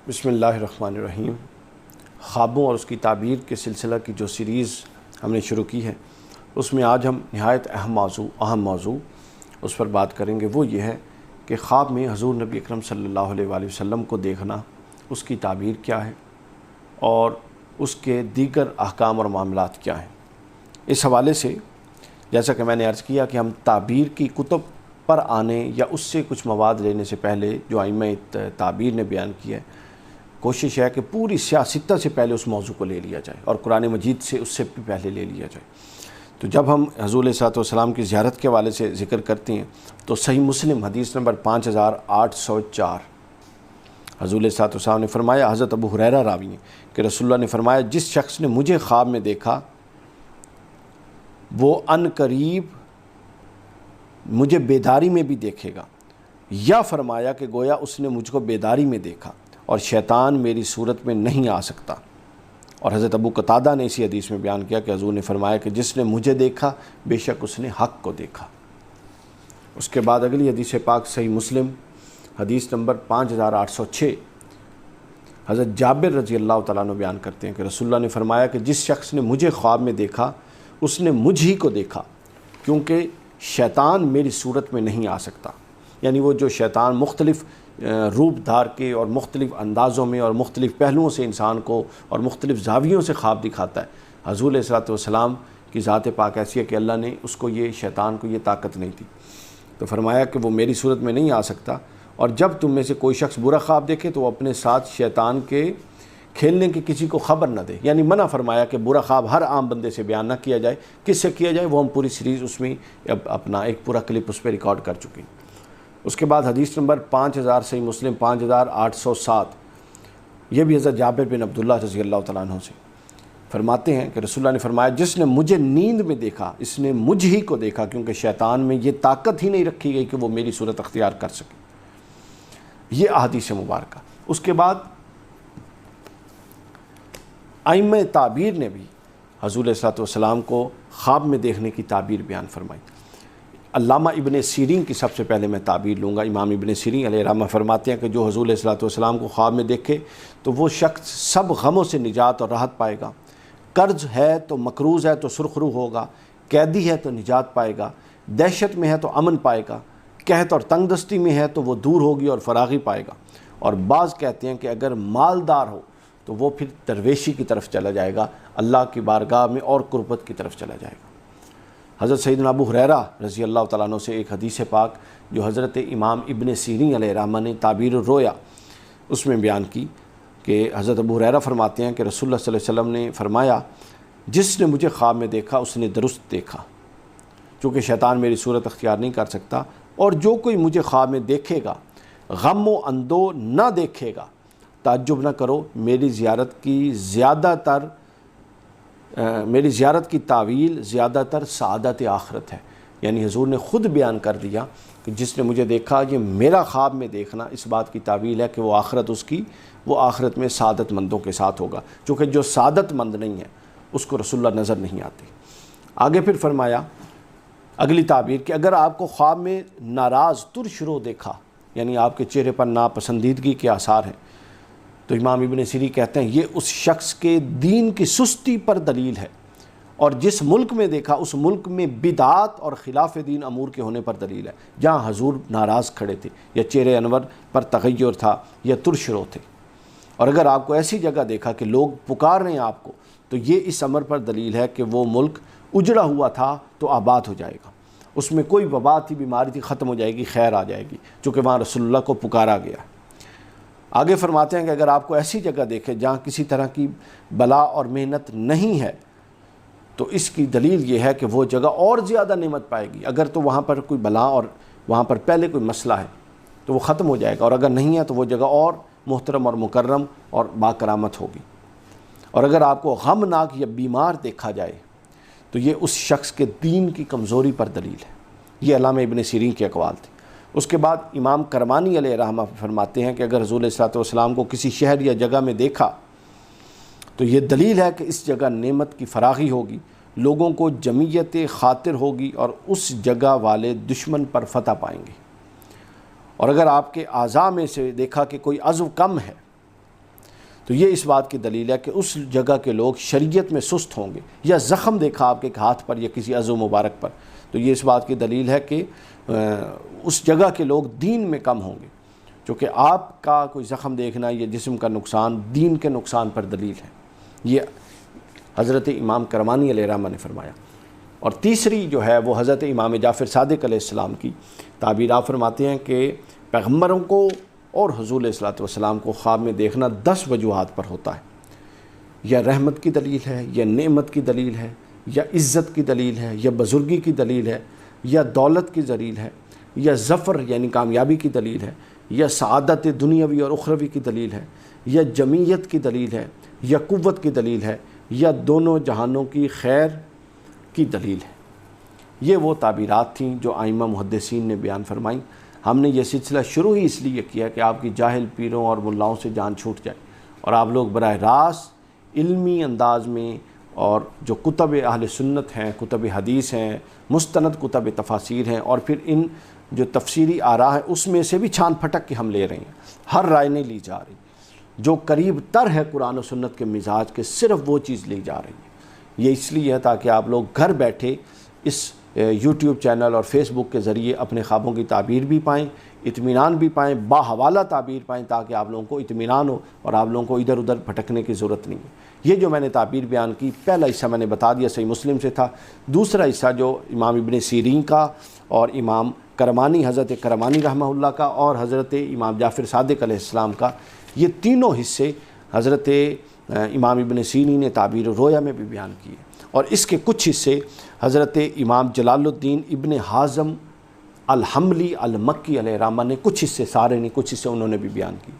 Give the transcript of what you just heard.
بسم اللہ الرحمن الرحیم۔ خوابوں اور اس کی تعبیر کے سلسلہ کی جو سیریز ہم نے شروع کی ہے، اس میں آج ہم نہایت اہم موضوع اس پر بات کریں گے۔ وہ یہ ہے کہ خواب میں حضور نبی اکرم صلی اللہ علیہ وآلہ وسلم کو دیکھنا، اس کی تعبیر کیا ہے اور اس کے دیگر احکام اور معاملات کیا ہیں۔ اس حوالے سے جیسا کہ میں نے عرض کیا کہ ہم تعبیر کی کتب پر آنے یا اس سے کچھ مواد لینے سے پہلے جو ائمہ تعبیر نے بیان کیا ہے، کوشش ہے کہ پوری سیاستہ سے پہلے اس موضوع کو لے لیا جائے اور قرآن مجید سے اس سے بھی پہلے لے لیا جائے۔ تو جب ہم حضور علیہ السلام کی زیارت کے حوالے سے ذکر کرتے ہیں تو صحیح مسلم حدیث نمبر 5804 حضور علیہ السلام نے فرمایا، حضرت ابو ہریرہ راوی ہیں کہ رسول اللہ نے فرمایا، جس شخص نے مجھے خواب میں دیکھا وہ ان قریب مجھے بیداری میں بھی دیکھے گا، یا فرمایا کہ گویا اس نے مجھ کو بیداری میں دیکھا اور شیطان میری صورت میں نہیں آ سکتا۔ اور حضرت ابو قتادہ نے اسی حدیث میں بیان کیا کہ حضور نے فرمایا کہ جس نے مجھے دیکھا بے شک اس نے حق کو دیکھا۔ اس کے بعد اگلی حدیث پاک صحیح مسلم حدیث نمبر 5806 حضرت جابر رضی اللہ تعالیٰ عنہ بیان کرتے ہیں کہ رسول اللہ نے فرمایا کہ جس شخص نے مجھے خواب میں دیکھا اس نے مجھ ہی کو دیکھا، کیونکہ شیطان میری صورت میں نہیں آ سکتا۔ یعنی وہ جو شیطان مختلف روپ دھار کے اور مختلف اندازوں میں اور مختلف پہلوؤں سے انسان کو اور مختلف زاویوں سے خواب دکھاتا ہے، حضور علیہ السلام کی ذات پاک ایسی ہے کہ اللہ نے اس کو شیطان کو یہ طاقت نہیں دی۔ تو فرمایا کہ وہ میری صورت میں نہیں آ سکتا، اور جب تم میں سے کوئی شخص برا خواب دیکھے تو وہ اپنے ساتھ شیطان کے کھیلنے کی کسی کو خبر نہ دے۔ یعنی منع فرمایا کہ برا خواب ہر عام بندے سے بیان نہ کیا جائے۔ کس سے کیا جائے وہ ہم پوری سیریز اس میں اپنا ایک پورا کلپ اس پہ ریکارڈ کر چکے ہیں۔ اس کے بعد حدیث نمبر 5000 صحیح مسلم 5807 یہ بھی حضرت جابر بن عبداللہ رضی اللہ تعالیٰ عنہ سے فرماتے ہیں کہ رسول اللہ نے فرمایا، جس نے مجھے نیند میں دیکھا اس نے مجھ ہی کو دیکھا، کیونکہ شیطان میں یہ طاقت ہی نہیں رکھی گئی کہ وہ میری صورت اختیار کر سکے۔ یہ احادیث مبارکہ۔ اس کے بعد ائمہ تعبیر نے بھی حضور علیہ السلام کو خواب میں دیکھنے کی تعبیر بیان فرمائی۔ علامہ ابن سیرین کی سب سے پہلے میں تعبیر لوں گا۔ امام ابن سیرین علیہ رحمہ فرماتے ہیں کہ جو حضور علیہ السلام کو خواب میں دیکھے تو وہ شخص سب غموں سے نجات اور راحت پائے گا۔ قرض ہے تو مقروض ہے تو سرخرو ہوگا، قیدی ہے تو نجات پائے گا، دہشت میں ہے تو امن پائے گا، قحط اور تنگ دستی میں ہے تو وہ دور ہوگی اور فراغی پائے گا۔ اور بعض کہتے ہیں کہ اگر مالدار ہو تو وہ پھر درویشی کی طرف چلا جائے گا، اللہ کی بارگاہ میں اور قربت کی طرف چلا جائے گا۔ حضرت سیدنا ابو ہریرہ رضی اللہ تعالیٰ عنہ سے ایک حدیث پاک جو حضرت امام ابن سیرین علیہ رحمہ نے تعبیر الرؤیا اس میں بیان کی کہ حضرت ابو ہریرہ فرماتے ہیں کہ رسول اللہ صلی اللہ علیہ وسلم نے فرمایا، جس نے مجھے خواب میں دیکھا اس نے درست دیکھا، چونکہ شیطان میری صورت اختیار نہیں کر سکتا، اور جو کوئی مجھے خواب میں دیکھے گا غم و اندو نہ دیکھے گا، تعجب نہ کرو، میری زیارت کی تعویل زیادہ تر سعادت آخرت ہے۔ یعنی حضور نے خود بیان کر دیا کہ جس نے مجھے دیکھا، یہ میرا خواب میں دیکھنا اس بات کی تعویل ہے کہ وہ آخرت میں سعادت مندوں کے ساتھ ہوگا، چونکہ جو سعادت مند نہیں ہے اس کو رسول اللہ نظر نہیں آتے۔ آگے پھر فرمایا اگلی تعبیر کہ اگر آپ کو خواب میں ناراض ترش رو دیکھا، یعنی آپ کے چہرے پر ناپسندیدگی کے آثار ہیں، تو امام ابن سیرین کہتے ہیں یہ اس شخص کے دین کی سستی پر دلیل ہے، اور جس ملک میں دیکھا اس ملک میں بدعات اور خلاف دین امور کے ہونے پر دلیل ہے۔ جہاں حضور ناراض کھڑے تھے یا چہرے انور پر تغیر تھا یا ترش رو تھے، اور اگر آپ کو ایسی جگہ دیکھا کہ لوگ پکار رہے ہیں آپ کو، تو یہ اس امر پر دلیل ہے کہ وہ ملک اجڑا ہوا تھا تو آباد ہو جائے گا، اس میں کوئی وبا تھی، بیماری تھی، ختم ہو جائے گی، خیر آ جائے گی، چونکہ وہاں رسول اللہ کو پکارا گیا۔ آگے فرماتے ہیں کہ اگر آپ کو ایسی جگہ دیکھے جہاں کسی طرح کی بلا اور محنت نہیں ہے تو اس کی دلیل یہ ہے کہ وہ جگہ اور زیادہ نعمت پائے گی۔ اگر تو وہاں پر کوئی بلا اور وہاں پر پہلے کوئی مسئلہ ہے تو وہ ختم ہو جائے گا، اور اگر نہیں ہے تو وہ جگہ اور محترم اور مکرم اور باکرامت ہوگی۔ اور اگر آپ کو غمناک یا بیمار دیکھا جائے تو یہ اس شخص کے دین کی کمزوری پر دلیل ہے۔ یہ علامہ ابن سیرین کے اقوال تھے۔ اس کے بعد امام کرمانی علیہ رحمہ فرماتے ہیں کہ اگر حضور علیہ السلام کو کسی شہر یا جگہ میں دیکھا تو یہ دلیل ہے کہ اس جگہ نعمت کی فراخی ہوگی، لوگوں کو جمعیت خاطر ہوگی اور اس جگہ والے دشمن پر فتح پائیں گے۔ اور اگر آپ کے اعضاء میں سے دیکھا کہ کوئی عضو کم ہے تو یہ اس بات کی دلیل ہے کہ اس جگہ کے لوگ شریعت میں سست ہوں گے، یا زخم دیکھا آپ کے ہاتھ پر یا کسی عضو مبارک پر، تو یہ اس بات کی دلیل ہے کہ اس جگہ کے لوگ دین میں کم ہوں گے، چونکہ آپ کا کوئی زخم دیکھنا یا جسم کا نقصان دین کے نقصان پر دلیل ہے۔ یہ حضرت امام کرمانی علیہ الرحمہ نے فرمایا۔ اور تیسری جو ہے وہ حضرت امام جعفر صادق علیہ السلام کی تعبیر، آپ فرماتے ہیں کہ پیغمبروں کو اور حضور علیہ الصلوۃ والسلام کو خواب میں دیکھنا 10 وجوہات پر ہوتا ہے، یا رحمت کی دلیل ہے، یا نعمت کی دلیل ہے، یا عزت کی دلیل ہے، یا بزرگی کی دلیل ہے، یا دولت کی دلیل ہے، یا ظفر یعنی کامیابی کی دلیل ہے، یا سعادت دنیاوی اور اخروی کی دلیل ہے، یا جمعیت کی دلیل ہے، یا قوت کی دلیل ہے، یا دونوں جہانوں کی خیر کی دلیل ہے۔ یہ وہ تعبیرات تھیں جو ائمہ محدثین نے بیان فرمائیں۔ ہم نے یہ سلسلہ شروع ہی اس لیے کیا کہ آپ کی جاہل پیروں اور ملاؤں سے جان چھوٹ جائے، اور آپ لوگ براہ راست علمی انداز میں، اور جو کتب اہل سنت ہیں، کتب حدیث ہیں، مستند کتب تفاسیر ہیں، اور پھر ان جو تفسیری آراء ہے اس میں سے بھی چھان پھٹک کے ہم لے رہے ہیں، ہر رائے نہیں لی جا رہی، جو قریب تر ہے قرآن و سنت کے مزاج کے صرف وہ چیز لی جا رہی ہے۔ یہ اس لیے ہے تاکہ آپ لوگ گھر بیٹھے اس یوٹیوب چینل اور فیس بک کے ذریعے اپنے خوابوں کی تعبیر بھی پائیں، اطمینان بھی پائیں، باحوالہ تعبیر پائیں، تاکہ آپ لوگوں کو اطمینان ہو اور آپ لوگوں کو ادھر ادھر بھٹکنے کی ضرورت نہیں ہے۔ یہ جو میں نے تعبیر بیان کی، پہلا حصہ میں نے بتا دیا صحیح مسلم سے تھا، دوسرا حصہ جو امام ابن سیرین کا اور امام کرمانی، حضرت کرمانی رحمہ اللہ کا، اور حضرت امام جعفر صادق علیہ السلام کا، یہ تینوں حصے حضرت امام ابن سیرین نے تعبیر رویا میں بھی بیان کیے، اور اس کے کچھ حصے حضرت امام جلال الدین ابن حازم الحملی المکی علیہ الرحمہ نے کچھ حصے، سارے نہیں، کچھ حصے انہوں نے بھی بیان کیے۔